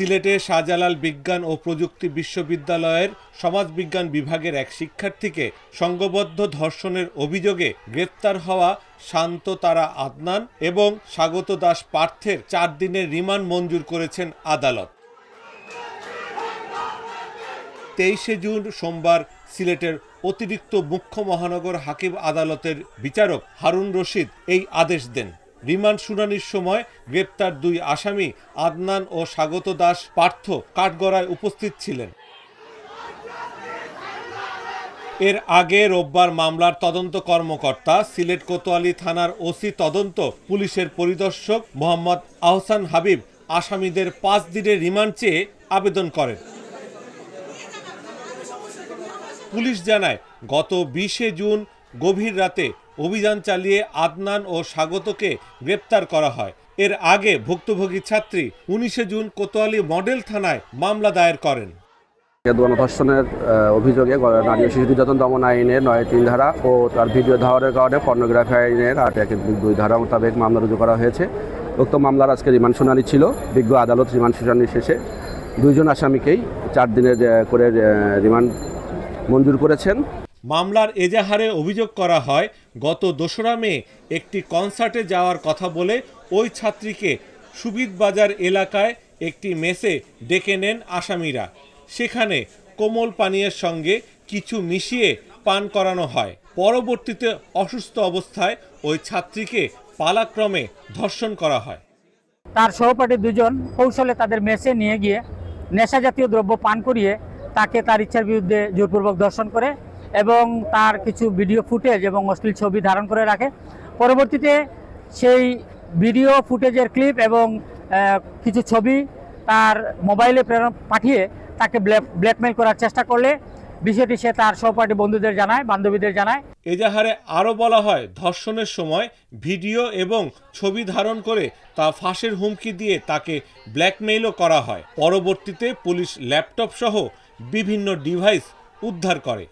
সিলেটে শাহজালাল বিজ্ঞান ও প্রযুক্তি বিশ্ববিদ্যালয়ের সমাজবিজ্ঞান বিভাগের এক শিক্ষার্থীকে সংঘবদ্ধ ধর্ষণের অভিযোগে গ্রেপ্তার হওয়া শান্ত তারা আদনান এবং স্বাগত দাস পার্থের 4 দিনের রিমান্ড মঞ্জুর করেছেন আদালত। 23 জুন সোমবার সিলেটের অতিরিক্ত মুখ্য মহানগর হাকিম আদালতের বিচারক হারুন রশিদ এই আদেশ দেন। রিমান্ড শুনানির সময় গ্রেপ্তার 2 আসামি আদনান ও স্বাগত দাস পার্থ কাঠগড়ায় উপস্থিত ছিলেন। এর আগে রোববার মামলার তদন্ত কর্মকর্তা সিলেট কোতোয়ালি থানার ওসি তদন্ত পুলিশের পরিদর্শক মোহাম্মদ আহসান হাবিব আসামিদের 5 দিনের রিমান্ড চেয়ে আবেদন করেন। পুলিশ জানায় গত 20 জুন গভীর রাতে অভিযান চালিয়ে আদনান ও স্বাগতকে গ্রেপ্তার করা হয়। এর আগে ভুক্তভোগী ছাত্রী 19 জুন কোতোয়ালি মডেল থানায় মামলা দায়ের করেন। ধর্ষণের অভিযোগে নারী ও শিশু নির্যাতন দমন আইনের 9(3) ধারা ও তার ভিডিও ধারণের কারণে পর্নোগ্রাফি আইনের 8(1)(2) ধারা মোতাবেক মামলা রুজু করা হয়েছে। উক্ত মামলার আজকে রিমান্ড শুনানি ছিল। বিজ্ঞ আদালত রিমান্ড শুনানি শেষে 2 জন আসামিকেই 4 দিনের করে রিমান্ড মঞ্জুর করেছেন। মামলার এজাহারে অভিযোগ করা হয় গত 2রা মে একটি কনসার্টে যাওয়ার কথা বলে ওই ছাত্রীকে সুবিদবাজার এলাকায় একটি মেসে ডেকে নেন আসামিরা। সেখানে কোমল পানীয়ের সঙ্গে কিছু মিশিয়ে পান করানো হয়। পরবর্তীতে অসুস্থ অবস্থায় ওই ছাত্রীকে পালাক্রমে ধর্ষণ করা হয়। তার সহপাঠী 2 জন কৌশলে তাদের মেসে নিয়ে গিয়ে নেশা জাতীয় দ্রব্য পান করিয়ে তাকে তার ইচ্ছার বিরুদ্ধে জোরপূর্বক ধর্ষণ করে এবং তার কিছু ভিডিও ফুটেজ এবং অশ্লীল ছবি ধারণ করে রাখে। পরবর্তীতে সেই ভিডিও ফুটেজের ক্লিপ এবং কিছু ছবি তার মোবাইলে পাঠিয়ে তাকে ব্ল্যাকমেইল করার চেষ্টা করলে বিষয়টি সে তার সহপাঠী বন্ধুদের জানায়, বান্ধবীদের জানায়। এজাহারে আরও বলা হয় ধর্ষণের সময় ভিডিও এবং ছবি ধারণ করে তা ফাঁসের হুমকি দিয়ে তাকে ব্ল্যাকমেইলও করা হয়। পরবর্তীতে পুলিশ ল্যাপটপ সহ বিভিন্ন ডিভাইস উদ্ধার করে।